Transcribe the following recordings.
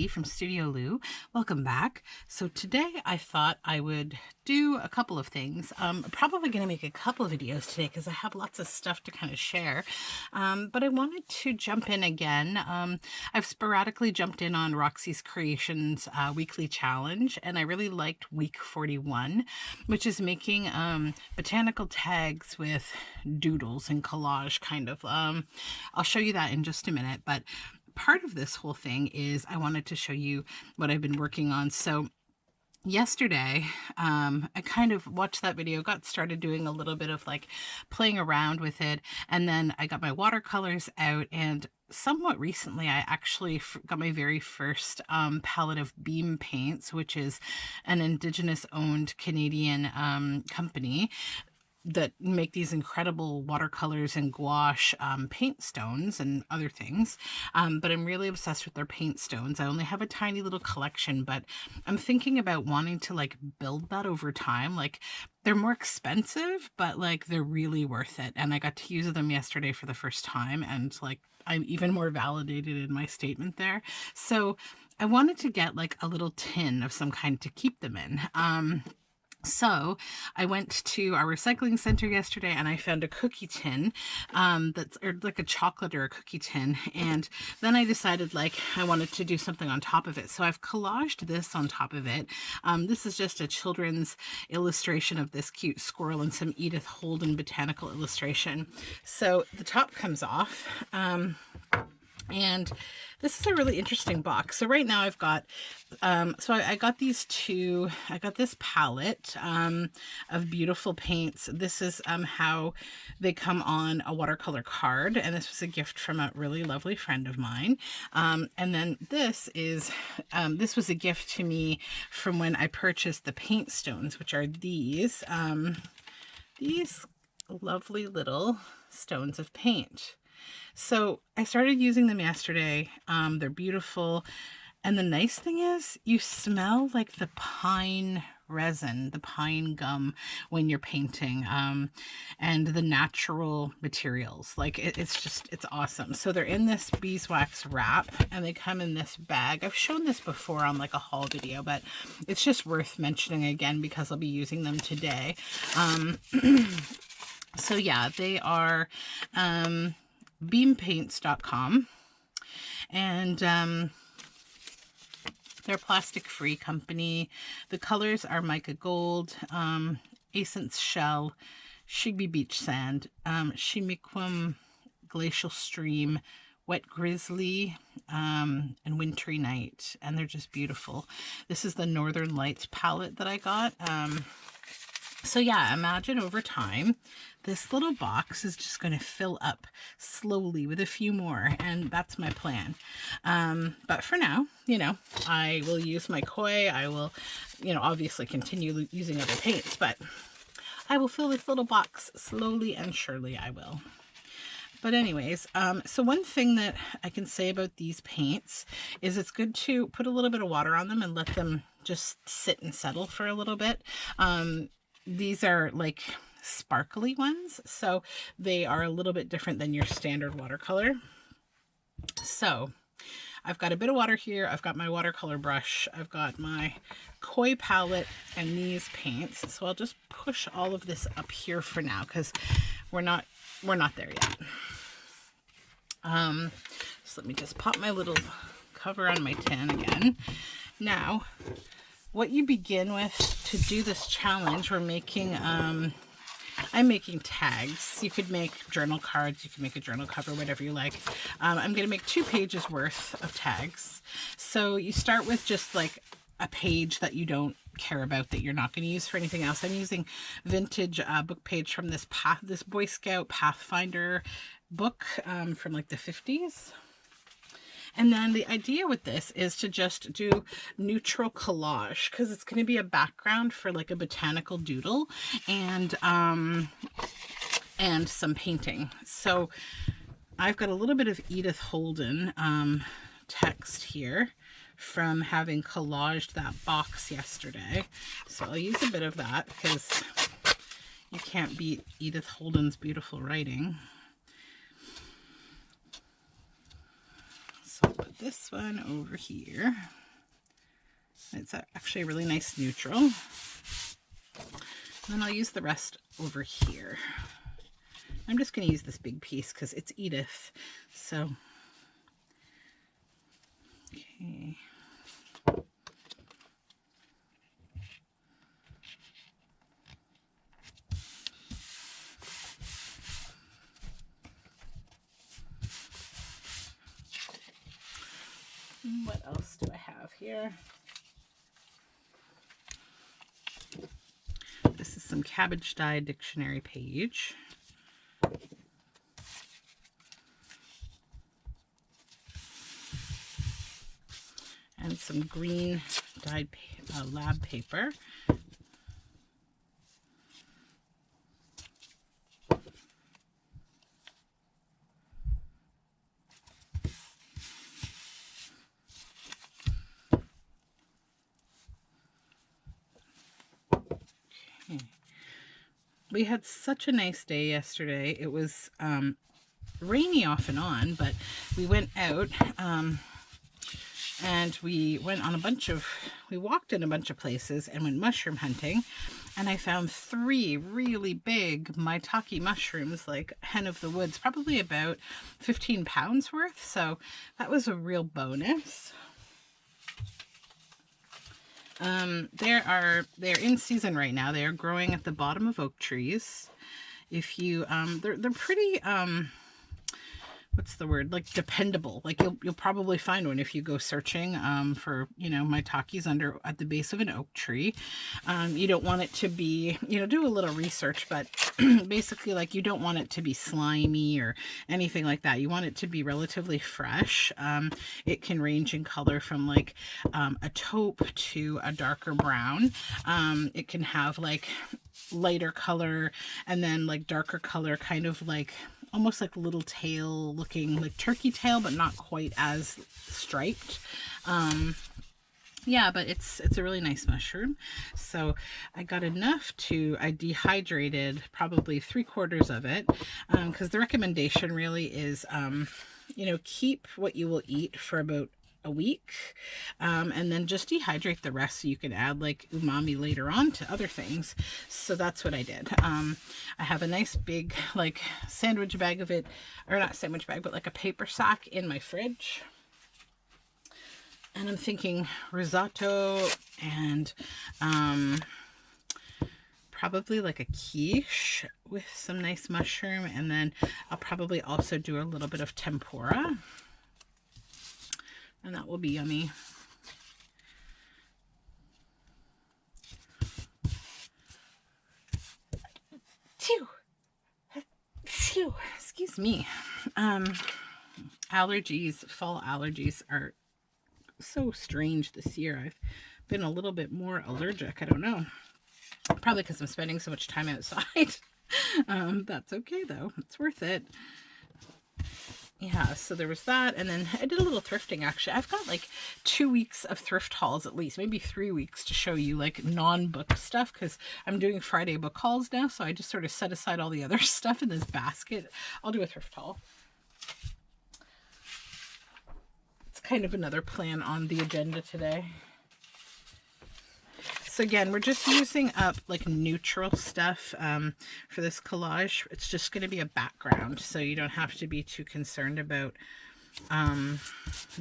Katie from Studioloo. Welcome back. So today I thought I would do a couple of things. I'm probably going to make a couple of videos today because I have lots of stuff to kind of share. But I wanted to jump in again. I've sporadically jumped in on Roxy's Creations weekly challenge, and I really liked week 41, which is making botanical tags with doodles and collage kind of. I'll show you that in just a minute, but part of this whole thing is I wanted to show you what I've been working on. So yesterday, I kind of watched that video, got started doing a little bit of like playing around with it, and then I got my watercolors out, and somewhat recently I actually got my very first palette of Beam Paints, which is an Indigenous owned Canadian company that make these incredible watercolors and gouache paint stones and other things. But I'm really obsessed with their paint stones. I only have a tiny little collection, but I'm thinking about wanting to like build that over time. Like, they're more expensive, but like they're really worth it. And I got to use them yesterday for the first time, and like I'm even more validated in my statement there. So I wanted to get like a little tin of some kind to keep them in. So I went to our recycling center yesterday and I found a cookie tin that's or like a chocolate or a cookie tin. And then I decided like I wanted to do something on top of it. So I've collaged this on top of it. This is just a children's illustration of this cute squirrel and some Edith Holden botanical illustration. So the top comes off. And this is a really interesting box. So right now I've got, I got these two, I got this palette of beautiful paints. This is how they come on a watercolor card. And this was a gift from a really lovely friend of mine. And then this is, this was a gift to me from when I purchased the paint stones, which are these lovely little stones of paint. So I started using them yesterday. They're beautiful. And the nice thing is you smell like the pine resin, the pine gum when you're painting, and the natural materials. Like it's awesome. So they're in this beeswax wrap and they come in this bag. I've shown this before on like a haul video, but it's just worth mentioning again because I'll be using them today. So yeah, they are, beampaints.com, and they're a plastic-free company. The colors are mica gold, Essence Shell, Shigby Beach Sand, Shimiquam Glacial Stream, Wet Grizzly, and Wintry Night, and they're just beautiful. This is the Northern Lights palette that I got. So yeah, imagine over time, this little box is just going to fill up slowly with a few more, and that's my plan. But for now, you know, I will use my koi. I will, you know, obviously continue using other paints, but I will fill this little box slowly and surely I will. But anyways, so one thing that I can say about these paints is it's good to put a little bit of water on them and let them just sit and settle for a little bit. These are like sparkly ones, so they are a little bit different than your standard watercolor. So I've got a bit of water here. I've got my watercolor brush. I've got my koi palette and these paints. So I'll just push all of this up here for now because we're not there yet. So let me just pop my little cover on my tin again. Now, what you begin with to do this challenge, we're making, I'm making tags. You could make journal cards, you can make a journal cover, whatever you like. I'm going to make 2 pages worth of tags. So you start with just like a page that you don't care about, that you're not going to use for anything else. I'm using vintage book page from this Boy Scout Pathfinder book from like the 50s. And then the idea with this is to just do neutral collage because it's going to be a background for like a botanical doodle and some painting. So I've got a little bit of Edith Holden text here from having collaged that box yesterday. So I'll use a bit of that because you can't beat Edith Holden's beautiful writing. So I'll put this one over here. It's actually a really nice neutral. And then I'll use the rest over here. I'm just going to use this big piece because it's Edith. So, okay. What else do I have here? This is some cabbage dye dictionary page. And some green dyed lab paper. We had such a nice day yesterday. It was rainy off and on, but we went out and we went on we walked in a bunch of places and went mushroom hunting. And I found 3 really big maitake mushrooms, like hen of the woods, probably about 15 pounds worth. So that was a real bonus. They're in season right now. They are growing at the bottom of oak trees. If you, they're pretty, what's the word? Like dependable. Like you'll probably find one if you go searching, for, you know, maitakes at the base of an oak tree. You don't want it to be, you know, do a little research, but basically like you don't want it to be slimy or anything like that. You want it to be relatively fresh. It can range in color from like, a taupe to a darker brown. It can have like lighter color and then like darker color, kind of like almost like little tail looking, like turkey tail, but not quite as striped. Yeah, but it's a really nice mushroom. So I got enough I dehydrated probably 3/4 of it, because the recommendation really is, you know, keep what you will eat for about a week, and then just dehydrate the rest so you can add like umami later on to other things. So that's what I did. I have a nice big like sandwich bag of it, or not sandwich bag, but like a paper sack in my fridge. And I'm thinking risotto and probably like a quiche with some nice mushroom, and then I'll probably also do a little bit of tempura. And that will be yummy. Excuse me. Allergies, fall allergies are so strange this year. I've been a little bit more allergic. I don't know. Probably because I'm spending so much time outside. That's okay though. It's worth it. Yeah, so there was that, and then I did a little thrifting actually. I've got like 2 weeks of thrift hauls at least, maybe 3 weeks to show you like non-book stuff, because I'm doing Friday book hauls now, so I just sort of set aside all the other stuff in this basket. I'll do a thrift haul. It's kind of another plan on the agenda today. So again, we're just using up like neutral stuff for this collage. It's just going to be a background, so you don't have to be too concerned about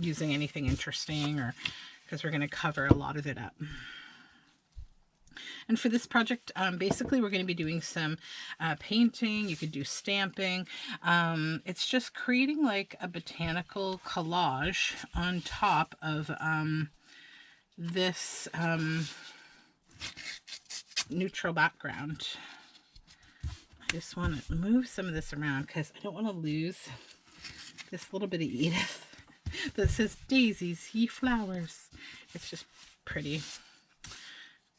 using anything interesting, or because we're going to cover a lot of it up. And for this project, basically we're going to be doing some painting. You could do stamping. It's just creating like a botanical collage on top of this neutral background. I just want to move some of this around because I don't want to lose this little bit of Edith that says daisies, ye flowers. It's just pretty.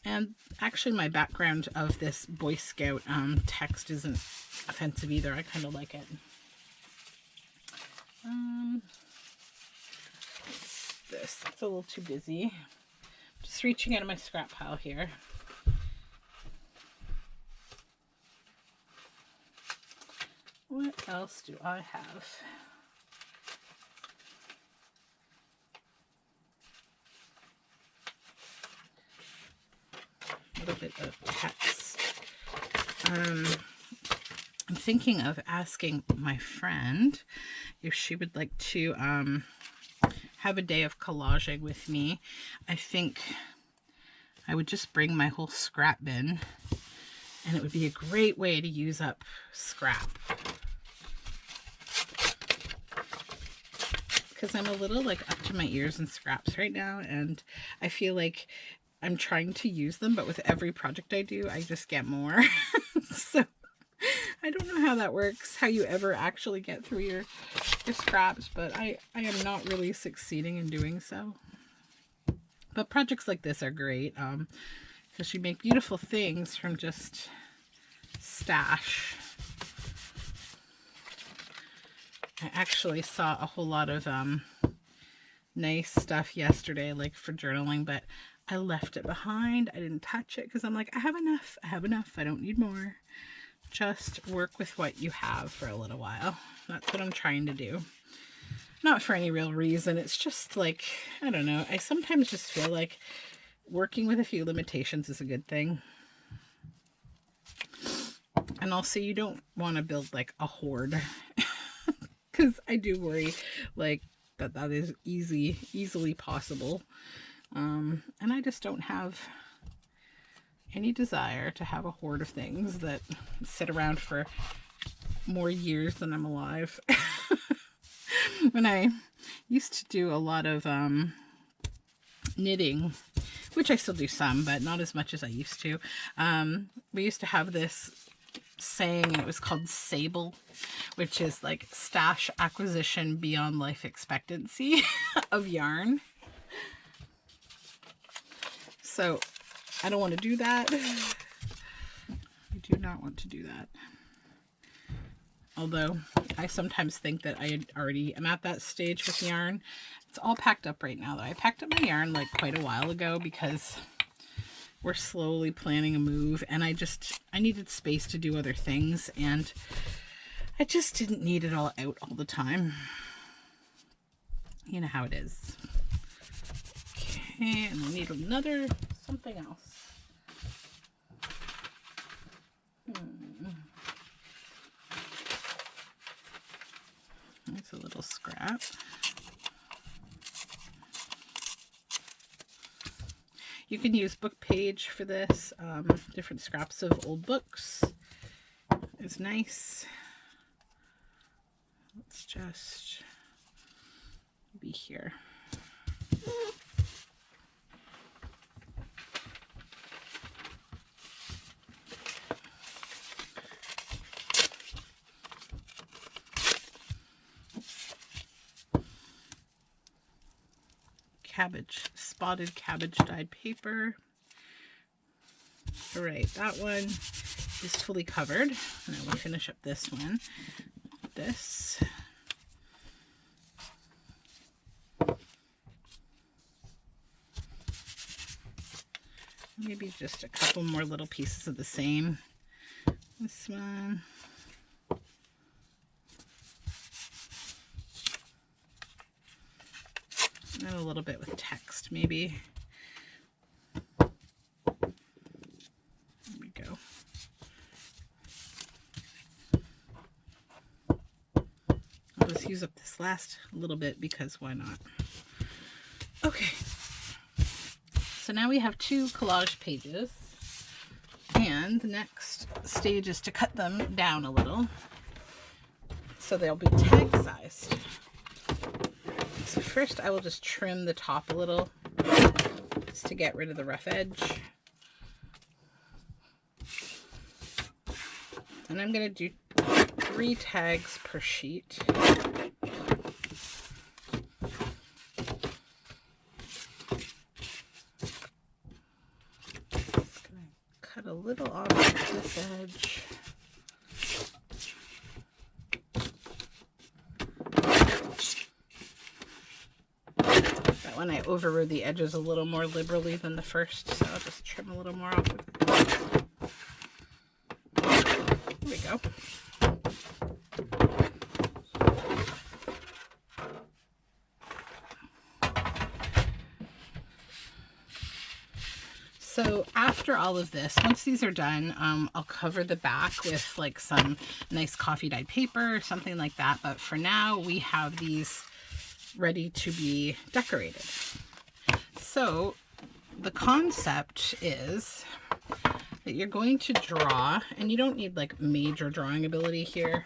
And actually my background of this Boy Scout text isn't offensive either. I kind of like it. It's a little too busy. Just reaching out of my scrap pile here. What else do I have? little bit of text. I'm thinking of asking my friend if she would like to have a day of collaging with me. I think I would just bring my whole scrap bin, and it would be a great way to use up scrap. Because I'm a little like up to my ears in scraps right now, and I feel like I'm trying to use them, but with every project I do, I just get more. So I don't know how that works, how you ever actually get through your scraps, but I am not really succeeding in doing so. But projects like this are great, because you make beautiful things from just stash. I actually saw a whole lot of nice stuff yesterday, like for journaling, but I left it behind. I didn't touch it because I'm like, I have enough. I have enough. I don't need more. Just work with what you have for a little while. That's what I'm trying to do. Not for any real reason. It's just like, I don't know. I sometimes just feel like working with a few limitations is a good thing. And also, you don't want to build like a hoard. Because I do worry like that is easily possible. And I just don't have any desire to have a hoard of things that sit around for more years than I'm alive. When I used to do a lot of knitting, which I still do some, but not as much as I used to, we used to have this saying, and it was called SABLE, which is like stash acquisition beyond life expectancy of yarn. So I don't want to do that. I do not want to do that. Although I sometimes think that I already am at that stage with yarn. It's all packed up right now though. I packed up my yarn like quite a while ago because we're slowly planning a move, and I needed space to do other things, and I just didn't need it all out all the time. You know how it is. Okay, and we'll need another something else. It's a little scrap. You can use book page for this. Different scraps of old books is nice. Let's just be here. Spotted cabbage dyed paper. All right, that one is fully covered. And I will finish up this one. This. Maybe just a couple more little pieces of the same. This one. And a little bit with text, maybe. There we go. I'll just use up this last little bit because why not? Okay. So now we have 2 collage pages, and the next stage is to cut them down a little so they'll be tag sized. So first I will just trim the top a little just to get rid of the rough edge. And I'm going to do 3 tags per sheet. Just going to cut a little off this edge. When I overrode the edges a little more liberally than the first, so I'll just trim a little more off of it. There we go. So after after all of this, once these are done, I'll cover the back with like some nice coffee dyed paper or something like that. But for now, we have these ready to be decorated. So the concept is that you're going to draw, and you don't need like major drawing ability here.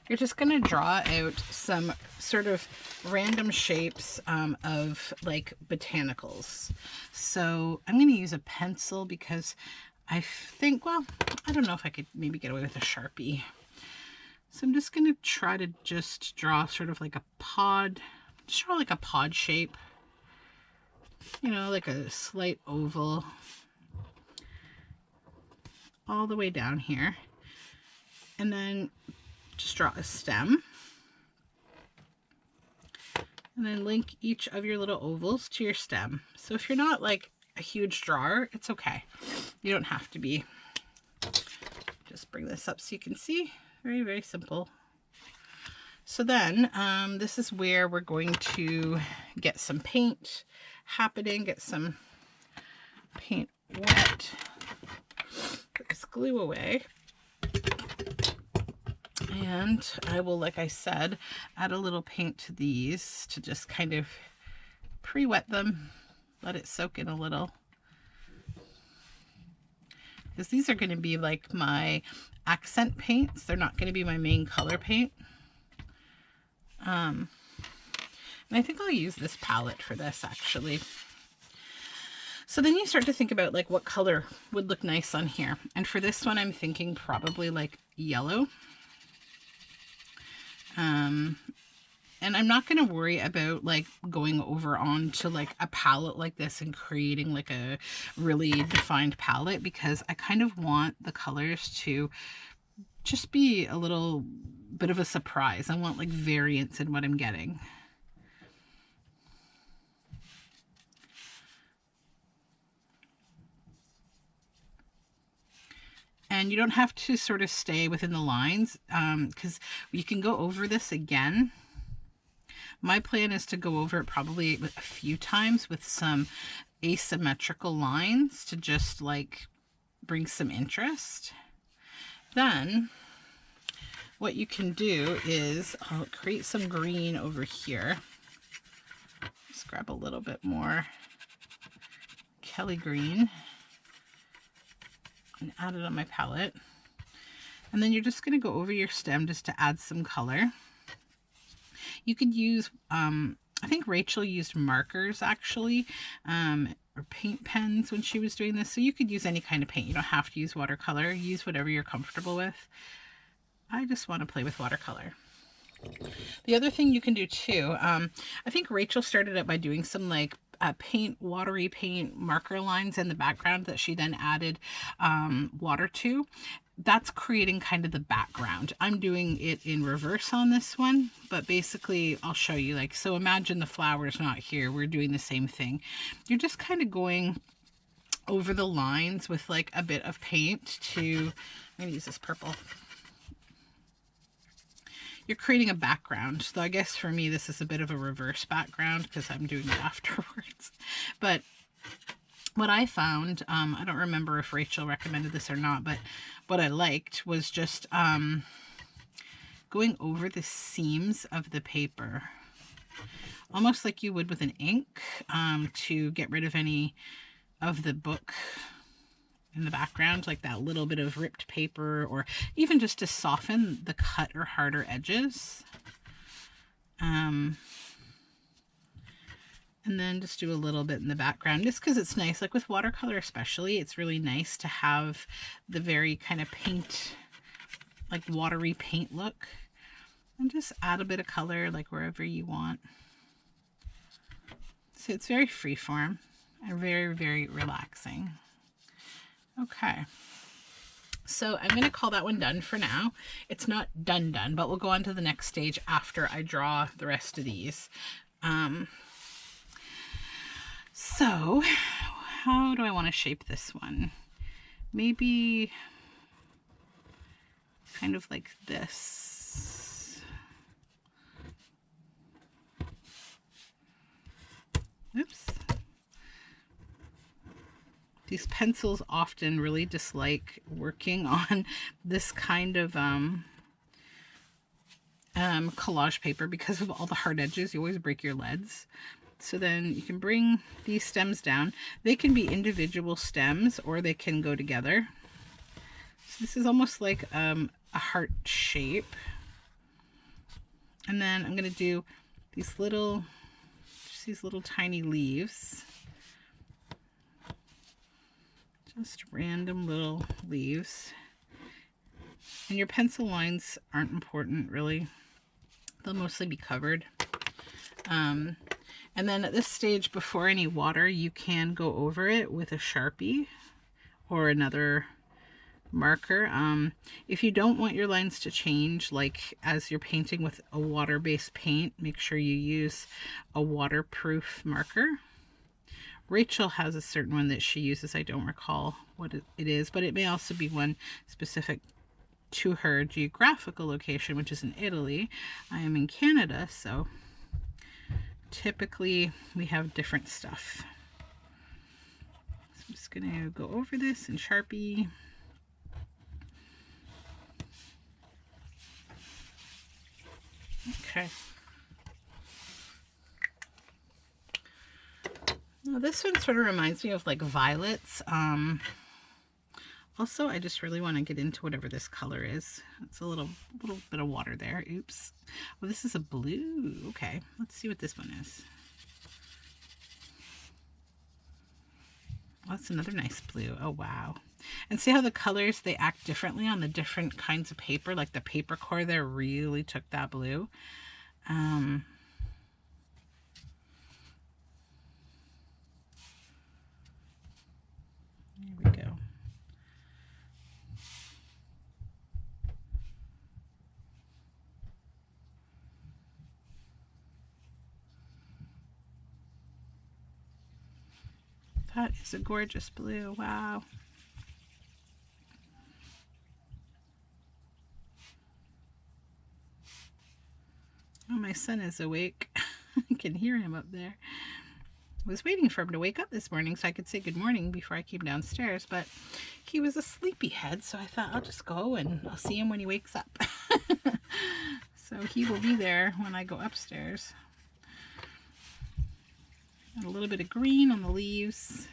You're just going to draw out some sort of random shapes of like botanicals. So I'm going to use a pencil because I think, well, I don't know if I could maybe get away with a Sharpie. So I'm just going to try to just draw sort of like a pod, just draw like a pod shape, you know, like a slight oval all the way down here. And then just draw a stem. And then link each of your little ovals to your stem. So if you're not like a huge drawer, it's okay. You don't have to be. Just bring this up so you can see. Very, very simple. So then this is where we're going to get some paint happening, get some paint wet. Put this glue away. And I will, like I said, add a little paint to these to just kind of pre-wet them, let it soak in a little. Because these are going to be like my accent paints. They're not going to be my main color paint. And I think I'll use this palette for this actually. So then you start to think about like what color would look nice on here. And for this one, I'm thinking probably like yellow. And I'm not going to worry about like going over onto like a palette like this and creating like a really defined palette, because I kind of want the colors to just be a little bit of a surprise. I want like variance in what I'm getting. And you don't have to sort of stay within the lines because you can go over this again. My plan is to go over it probably a few times with some asymmetrical lines to just like bring some interest. Then what you can do is I'll create some green over here. Just grab a little bit more Kelly green and add it on my palette. And then you're just going to go over your stem just to add some color. You could use, I think Rachel used markers actually, or paint pens when she was doing this. So you could use any kind of paint. You don't have to use watercolor. Use whatever you're comfortable with. I just want to play with watercolor. The other thing you can do too, I think Rachel started out by doing some like watery paint marker lines in the background that she then added water to. That's creating kind of the background. I'm doing it in reverse on this one, but basically I'll show you. Like, so imagine the flower's not here. We're doing the same thing. You're just kind of going over the lines with like a bit of paint to, I'm going to use this purple. You're creating a background. So I guess for me, this is a bit of a reverse background because I'm doing it afterwards. But what I found, I don't remember if Rachel recommended this or not, but what I liked was just going over the seams of the paper, almost like you would with an ink, to get rid of any of the book in the background, like that little bit of ripped paper, or even just to soften the cut or harder edges. And then just do a little bit in the background, just because it's nice, like with watercolor especially, it's really nice to have the very kind of paint, like watery paint look. And just add a bit of color like wherever you want. So it's very freeform and very, very relaxing. Okay. So I'm going to call that one done for now. It's not done, but we'll go on to the next stage after I draw the rest of these. So how do I want to shape this one? Maybe kind of like this. Oops. these pencils often really dislike working on this kind of collage paper because of all the hard edges. You always break your leads. So then you can bring these stems down. They can be individual stems or they can go together. So this is almost like a heart shape. And then I'm going to do these little, just these little tiny leaves. Just random little leaves. And your pencil lines aren't important, really. They'll mostly be covered. And then at this stage, before any water, you can go over it with a Sharpie or another marker. If you don't want your lines to change, like as you're painting with a water-based paint, make sure you use a waterproof marker. Rachel has a certain one that she uses. I don't recall what it is, but it may also be one specific to her geographical location, which is in Italy. I am in Canada, so typically we have different stuff. So I'm just going to go over this in Sharpie. Okay. Now this one sort of reminds me of like violets. Also, I just really want to get into whatever this color is. It's a little bit of water there. Oops. Well, this is a blue. Okay, let's see what this one is. Oh, that's another nice blue. Oh, wow. And see how the colors, they act differently on the different kinds of paper. Like the paper core there really took that blue. There we go. That is a gorgeous blue. Wow. Oh, my son is awake. I can hear him up there. I was waiting for him to wake up this morning so I could say good morning before I came downstairs, but he was a sleepyhead, so I thought I'll just go and I'll see him when he wakes up. So he will be there when I go upstairs. Got a little bit of green on the leaves.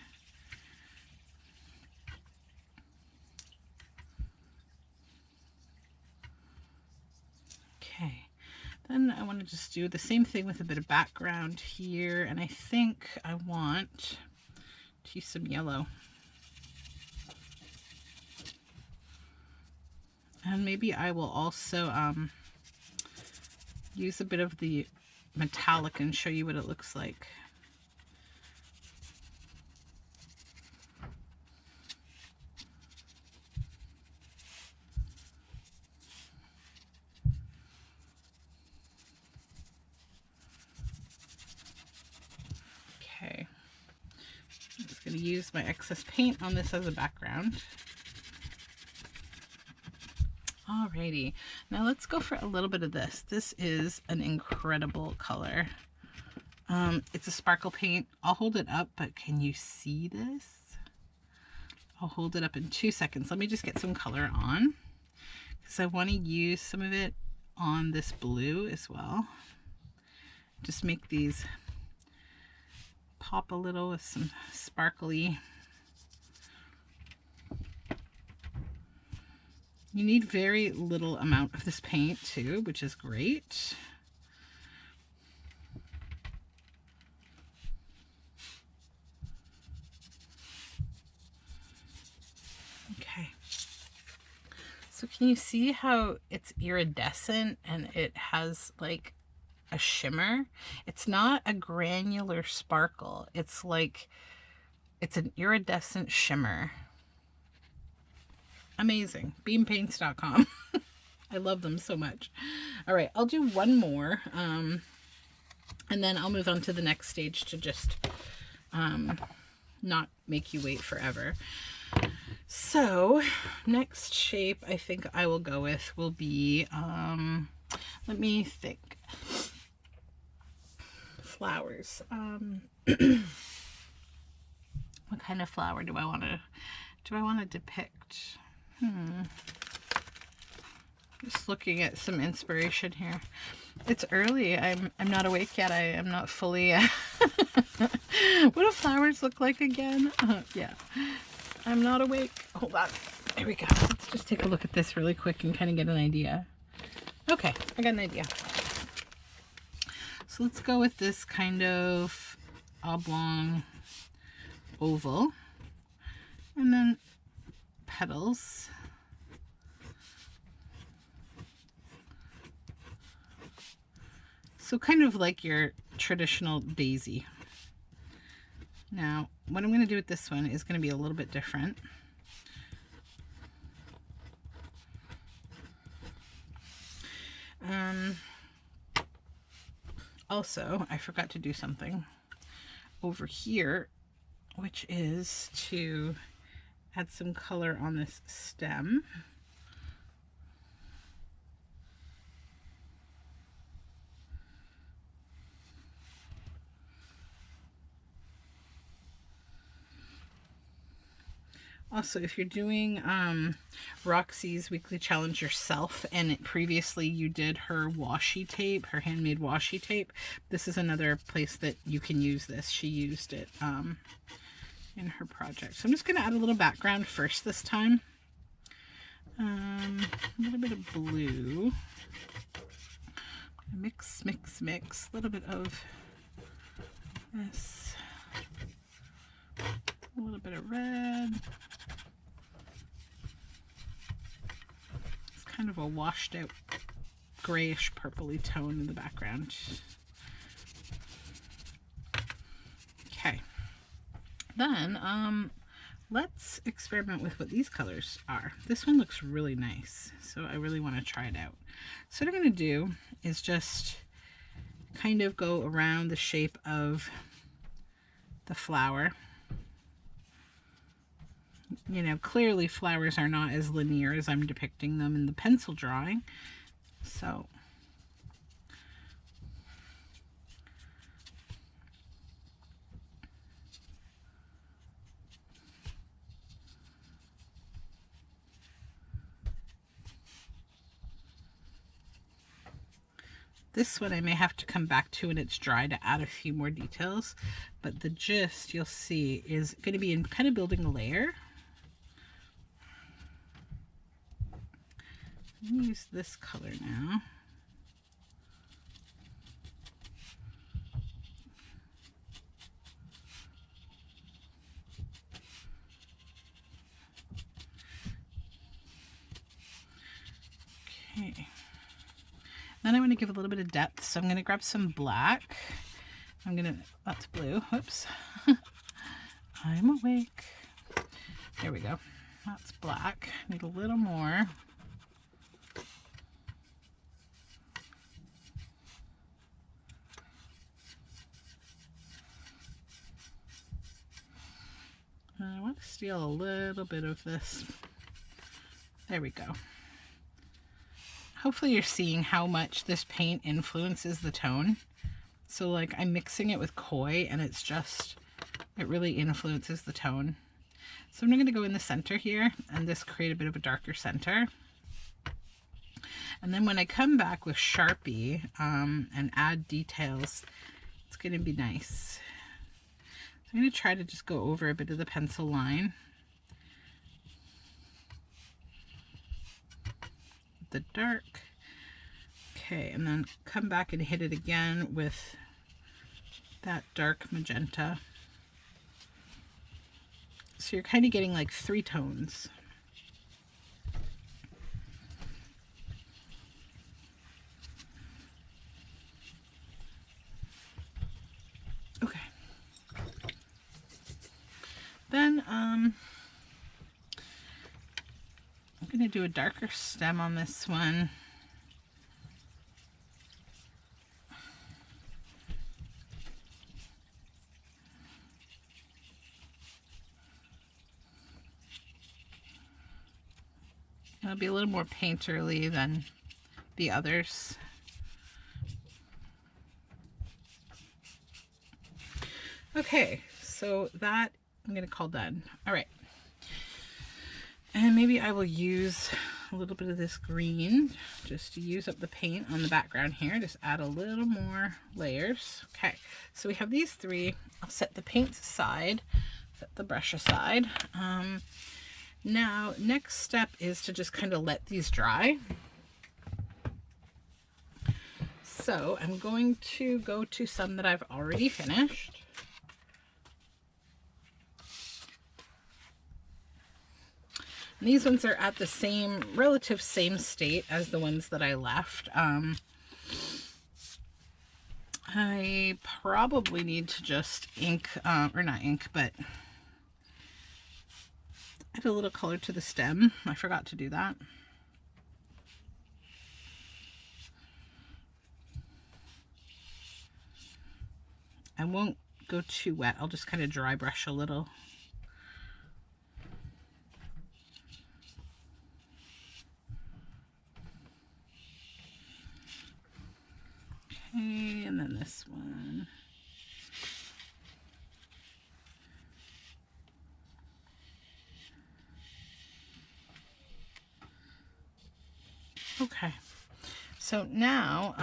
Okay, then I want to just do the same thing with a bit of background here, and I think I want to use some yellow. And maybe I will also use a bit of the metallic and show you what it looks like. Okay, I'm just going to use my excess paint on this as a background. Alrighty, now let's go for a little bit of this. This is an incredible color. It's a sparkle paint. I'll hold it up, but can you see this? I'll hold it up in 2 seconds. Let me just get some color on, because I want to use some of it on this blue as well. Just make these pop a little with some sparkly. You need very little amount of this paint too, which is great. Okay. So can you see how it's iridescent and it has like a shimmer? It's not a granular sparkle. It's like, it's an iridescent shimmer. Amazing. Beampaints.com. I love them so much. All right, I'll do one more, and then I'll move on to the next stage to just not make you wait forever. So next shape I think I will go with will be, let me think, flowers. What kind of flower do I want to depict? Just looking at some inspiration here. It's early. I'm not awake yet. I am not fully. What do flowers look like again? Yeah, I'm not awake. Hold on. There we go. Let's just take a look at this really quick and kind of get an idea. Okay, I got an idea. So let's go with this kind of oblong oval, and then petals. So kind of like your traditional daisy. Now, what I'm going to do with this one is going to be a little bit different. Also, I forgot to do something over here, which is to add some color on this stem. Also, if you're doing Roxy's weekly challenge yourself, and previously you did her washi tape, her handmade washi tape, this is another place that you can use this. She used it in her project. So I'm just going to add a little background first this time. A little bit of blue. Mix, mix, mix. A little bit of this. A little bit of red. It's kind of a washed out grayish purpley tone in the background. Okay. Then let's experiment with what these colors are. This one looks really nice, so I really want to try it out. So what I'm going to do is just kind of go around the shape of the flower. You know, clearly flowers are not as linear as I'm depicting them in the pencil drawing. So this one I may have to come back to when it's dry to add a few more details, but the gist you'll see is going to be in kind of building a layer. I'm going to use this color now. Okay. Then I want to give a little bit of depth, so I'm going to grab some black. That's blue. Whoops. I'm awake. There we go. That's black. Need a little more. I want to steal a little bit of this. There we go. Hopefully you're seeing how much this paint influences the tone. So like I'm mixing it with koi and it really influences the tone. So I'm going to go in the center here and just create a bit of a darker center. And then when I come back with Sharpie and add details, it's going to be nice. So I'm going to try to just go over a bit of the pencil line. The dark. Okay, and then come back and hit it again with that dark magenta. So you're kind of getting like 3 tones. Okay. Then I'm going to do a darker stem on this one. It'll be a little more painterly than the others. Okay, so that I'm going to call done. All right. And maybe I will use a little bit of this green just to use up the paint on the background here. Just add a little more layers. Okay, so we have these three. I'll set the paints aside, set the brush aside. Now, next step is to just kind of let these dry. So I'm going to go to some that I've already finished. And these ones are at the same, relative same state as the ones that I left. I probably need to just ink, or not ink, but add a little color to the stem. I forgot to do that. I won't go too wet. I'll just kind of dry brush a little. Okay, and then this one. Okay, so now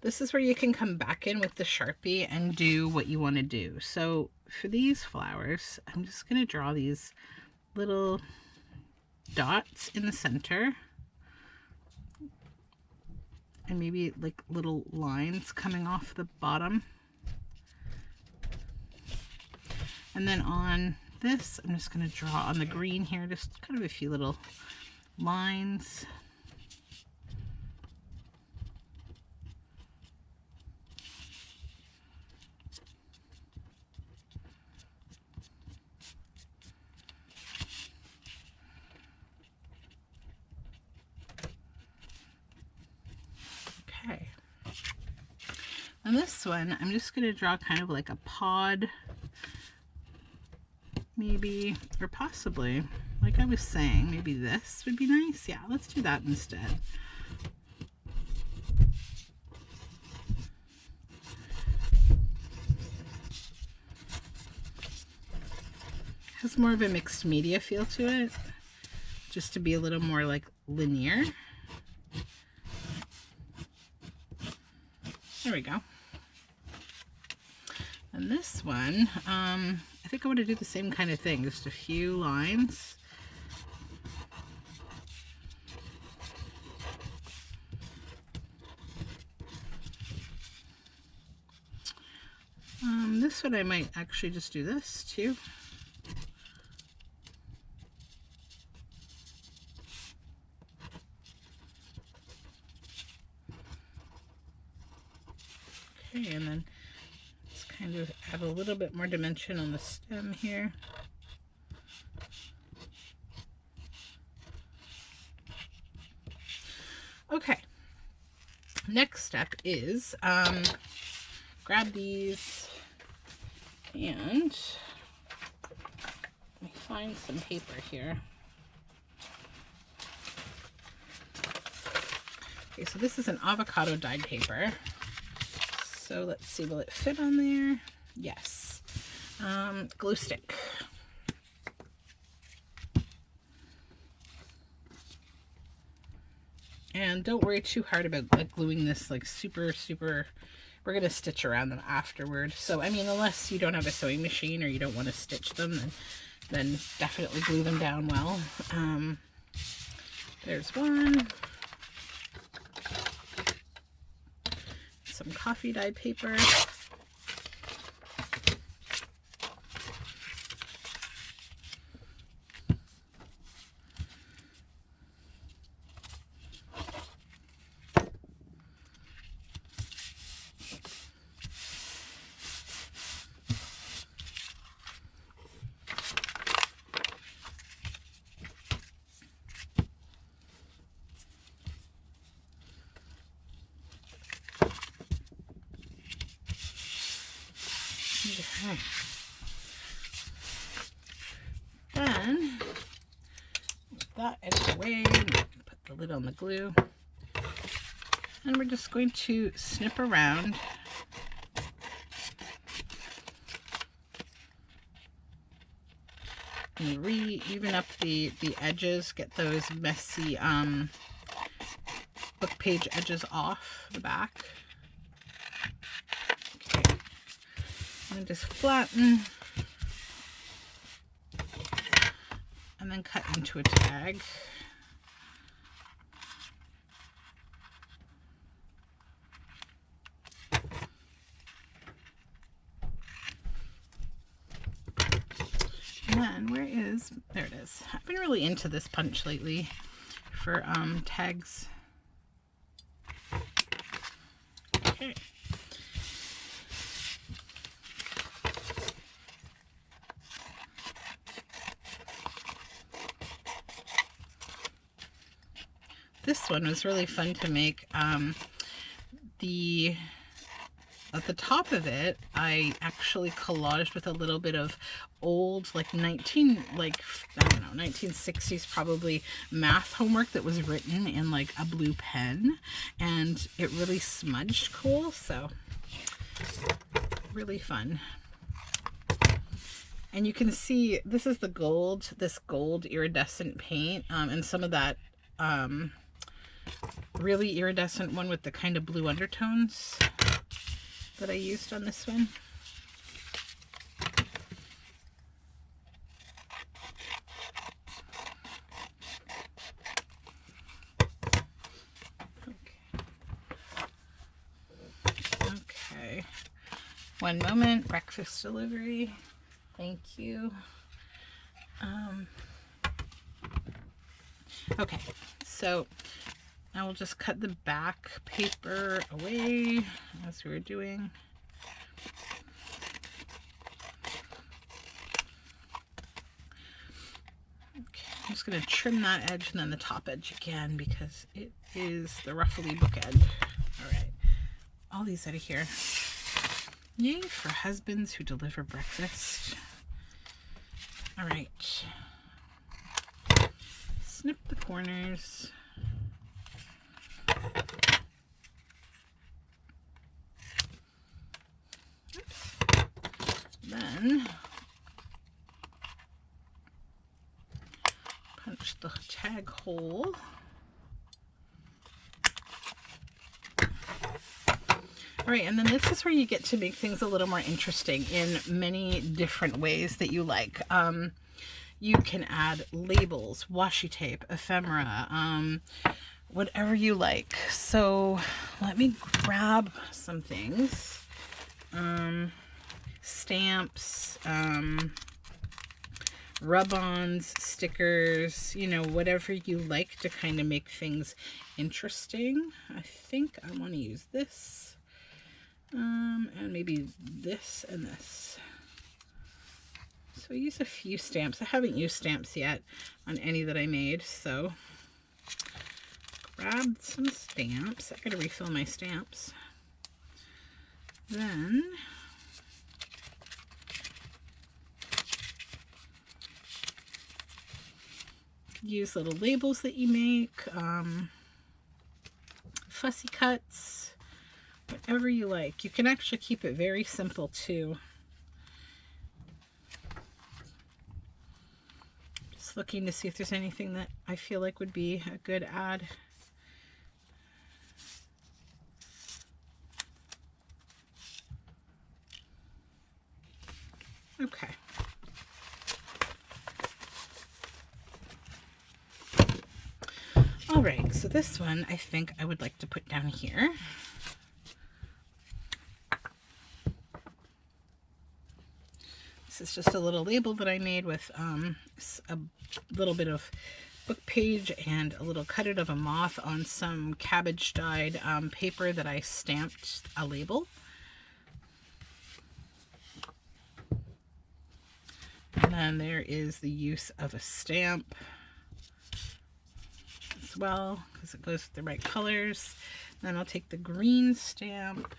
this is where you can come back in with the Sharpie and do what you want to do. So for these flowers, I'm just going to draw these little dots in the center. And maybe like little lines coming off the bottom. And then on this, I'm just going to draw on the green here, just kind of a few little lines. Okay. On this one, I'm just going to draw kind of like a pod, maybe, or possibly, like I was saying, maybe this would be nice. Yeah, let's do that instead. Has more of a mixed media feel to it, just to be a little more like linear. There we go. And this one, I think I want to do the same kind of thing, just a few lines. This one I might actually just do this too. Okay, and then just kind of add a little bit more dimension on the stem here. Okay, next step is grab these and let me find some paper here. Okay, so this is an avocado dyed paper. So let's see, will it fit on there? Yes. Glue stick. And don't worry too hard about like gluing this like super, we're going to stitch around them afterward. So, I mean, unless you don't have a sewing machine or you don't want to stitch them, then definitely glue them down well. There's one. Some coffee dye paper. Okay. Then, with that out of the way, put the lid on the glue. And we're just going to snip around and even up the edges, get those messy book page edges off the back. Okay, and then just flatten, and then cut into a tag. And then, there it is. I've been really into this punch lately for tags. Okay. This one was really fun to make. At the top of it, I actually collaged with a little bit of old, like 1960s probably math homework that was written in like a blue pen, and it really smudged cool, so really fun. And you can see this is this gold iridescent paint, and some of that really iridescent one with the kind of blue undertones that I used on this one. Okay. One moment, breakfast delivery. Thank you. Okay, so I will just cut the back paper away as we were doing. Okay, I'm just going to trim that edge and then the top edge again because it is the ruffly book edge. All right, all these out of here. Yay for husbands who deliver breakfast. All right, snip the corners. Then punch the tag hole. All right, and then this is where you get to make things a little more interesting in many different ways that you like. You can add labels, washi tape, ephemera, whatever you like. So let me grab some things. Stamps, rub-ons, stickers, you know, whatever you like to kind of make things interesting. I think I want to use this, and maybe this and this. So I use a few stamps. I haven't used stamps yet on any that I made, so grab some stamps. I gotta refill my stamps. Then use little labels that you make, fussy cuts, whatever you like. You can actually keep it very simple too. Just looking to see if there's anything that I feel like would be a good add. Okay. All right, so this one I think I would like to put down here. This is just a little label that I made with a little bit of book page and a little cut it of a moth on some cabbage dyed paper that I stamped a label. And then there is the use of a stamp as well, because it goes with the right colors. Then I'll take the green stamp,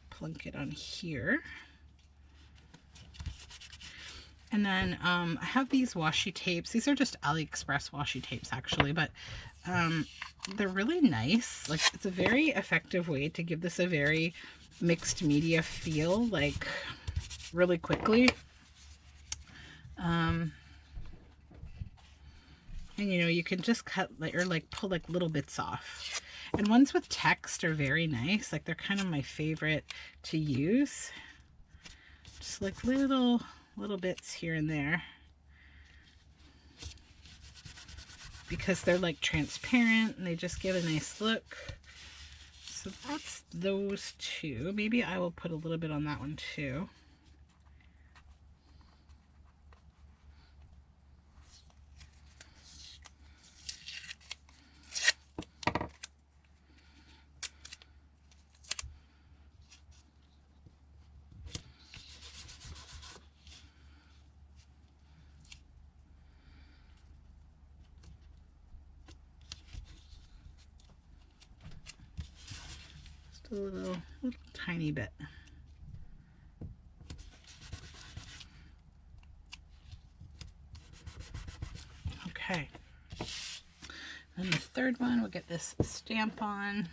plunk it on here. And then I have these washi tapes. These are just AliExpress washi tapes actually, but they're really nice. Like, it's a very effective way to give this a very mixed media feel. Like, really quickly. And you know, you can just cut or like pull like little bits off. And ones with text are very nice. Like they're kind of my favorite to use. Just like little bits here and there. Because they're like transparent and they just give a nice look. So that's those two. Maybe I will put a little bit on that one too. A little tiny bit. Okay. And the third one, we'll get this stamp on.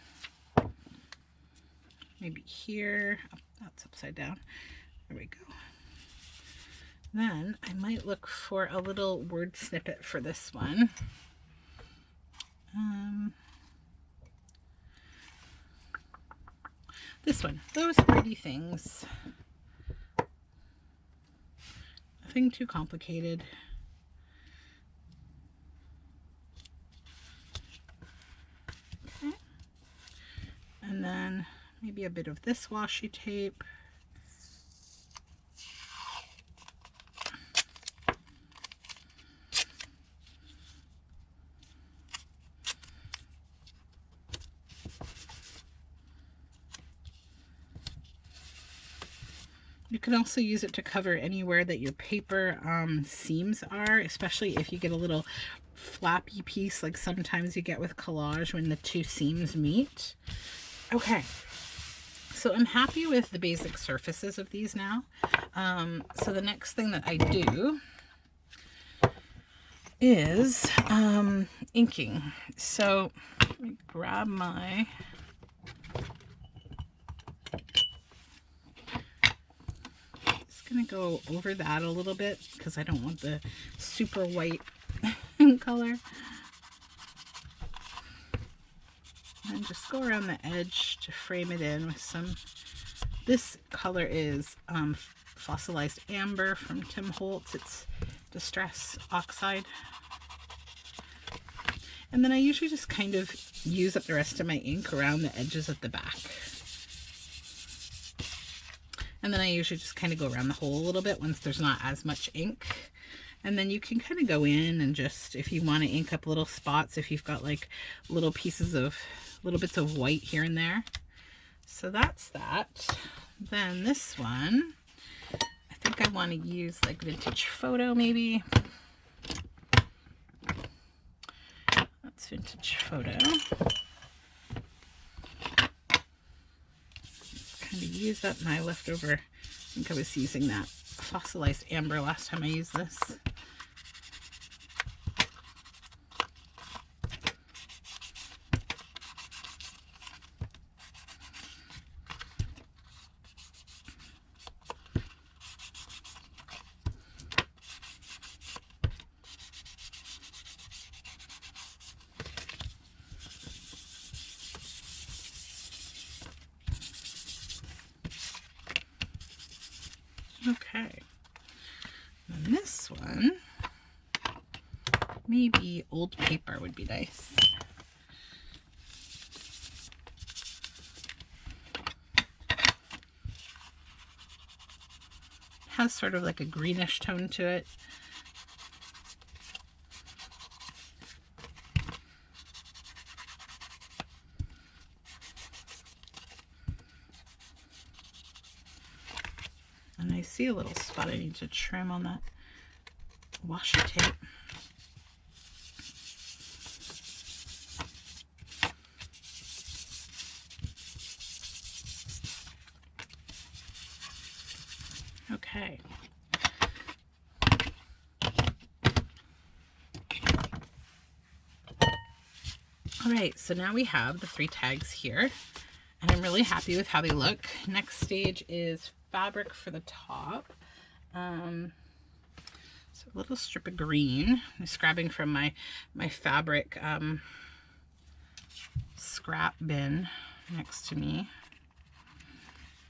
Maybe here. Oh, that's upside down. There we go. Then I might look for a little word snippet for this one. This one, those pretty things. Nothing too complicated. Okay. And then maybe a bit of this washi tape. You can also use it to cover anywhere that your paper seams are, especially if you get a little flappy piece like sometimes you get with collage when the two seams meet. Okay, so I'm happy with the basic surfaces of these now. So the next thing that I do is inking. So let me grab my... Gonna go over that a little bit because I don't want the super white color, and just go around the edge to frame it in with some. This color is fossilized amber from Tim Holtz. It's Distress Oxide. And then I usually just kind of use up the rest of my ink around the edges at the back. And then I usually just kind of go around the hole a little bit once there's not as much ink. And then you can kind of go in and just, if you want to ink up little spots, if you've got like little bits of white here and there. So that's that. Then this one, I think I want to use like Vintage Photo maybe. That's Vintage Photo. Kind of use up my leftover. I think I was using that fossilized amber last time I used this. Okay, and this one, maybe old paper would be nice. Has sort of like a greenish tone to it. And I see a little spot I need to trim on that washi tape. Okay. All right, so now we have the 3 tags here, and I'm really happy with how they look. Next stage is fabric for the top. So a little strip of green. I'm just grabbing from my fabric scrap bin next to me.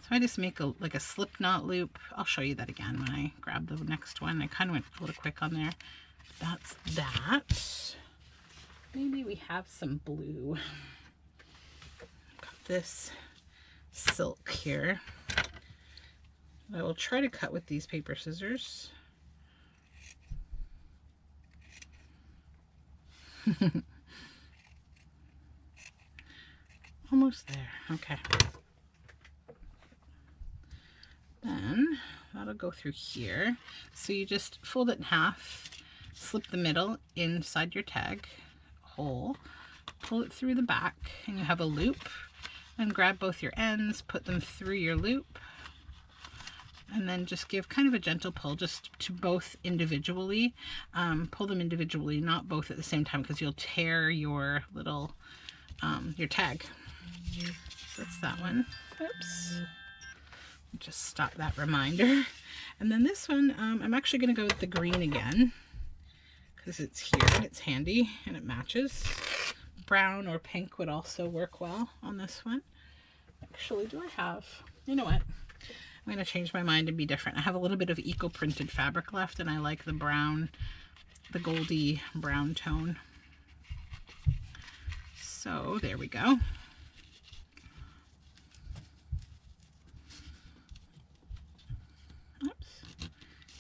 So I just make like a slip knot loop. I'll show you that again when I grab the next one. I kind of went a little quick on there. That's that. Maybe we have some blue. Got this silk here. I will try to cut with these paper scissors. Almost there. Okay. Then that'll go through here. So you just fold it in half, slip the middle inside your tag hole, pull it through the back, and you have a loop. And grab both your ends, put them through your loop, and then just give kind of a gentle pull just to both individually. Pull them individually, not both at the same time, because you'll tear your little your tag. So that's that one. Oops. Just stop that reminder. And then this one, I'm actually going to go with the green again because it's here and it's handy and it matches. Brown or pink would also work well on this one. Actually, do I have, you know what? I'm going to change my mind and be different. I have a little bit of eco printed fabric left and I like the brown, the goldy brown tone. So there we go.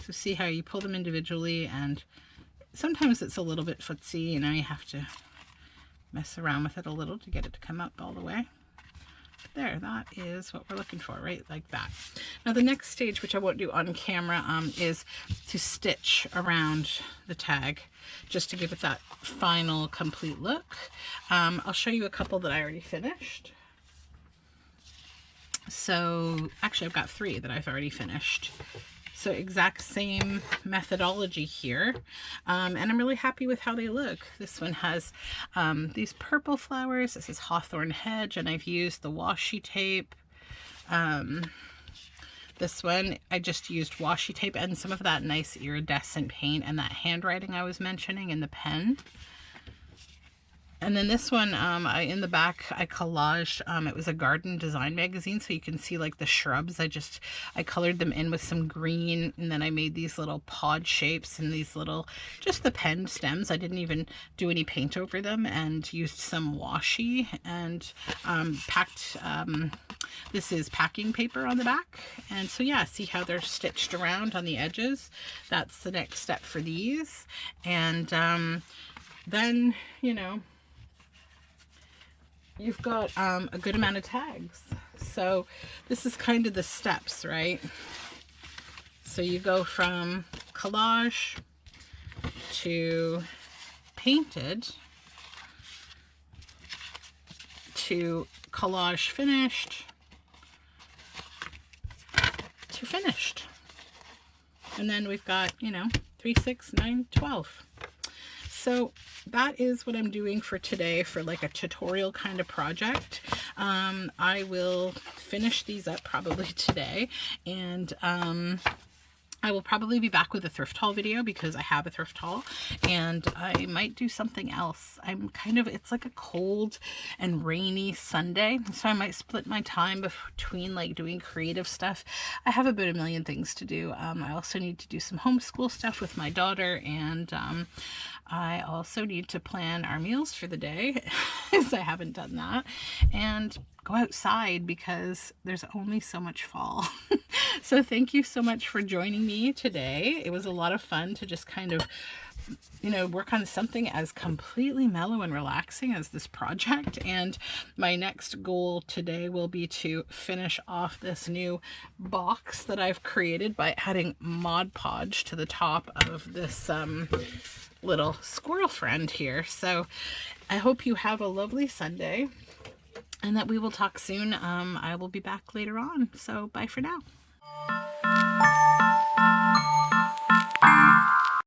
So see how you pull them individually, and sometimes it's a little bit footsie, you know, you have to mess around with it a little to get it to come up all the way. There, that is what we're looking for, right? Like that. Now the next stage, which I won't do on camera, is to stitch around the tag just to give it that final complete look. I'll show you a couple that I already finished. So actually I've got 3 that I've already finished. So exact same methodology here, and I'm really happy with how they look. This one has these purple flowers. This is hawthorn hedge, and I've used the washi tape. This one I just used washi tape and some of that nice iridescent paint and that handwriting I was mentioning in the pen. And then this one, in the back, I collaged, it was a garden design magazine, so you can see like the shrubs. I colored them in with some green, and then I made these little pod shapes and these little, just the pen stems. I didn't even do any paint over them, and used some washi and packed, this is packing paper on the back. And so yeah, see how they're stitched around on the edges? That's the next step for these. And then, you know, you've got a good amount of tags. So this is kind of the steps, right? So you go from collage to painted to collage finished to finished. And then we've got, you know, 3, 6, 9, 12. So that is what I'm doing for today for like a tutorial kind of project. I will finish these up probably today, and I will probably be back with a thrift haul video because I have a thrift haul, and I might do something else. I'm kind of, it's like a cold and rainy Sunday, so I might split my time between like doing creative stuff. I have about a million things to do. I also need to do some homeschool stuff with my daughter, and I also need to plan our meals for the day as I haven't done that, and go outside because there's only so much fall. So thank you so much for joining me today. It was a lot of fun to just kind of, you know, work on something as completely mellow and relaxing as this project. And my next goal today will be to finish off this new box that I've created by adding Mod Podge to the top of this little squirrel friend here. So I hope you have a lovely Sunday, and that we will talk soon. I will be back later on. So bye for now.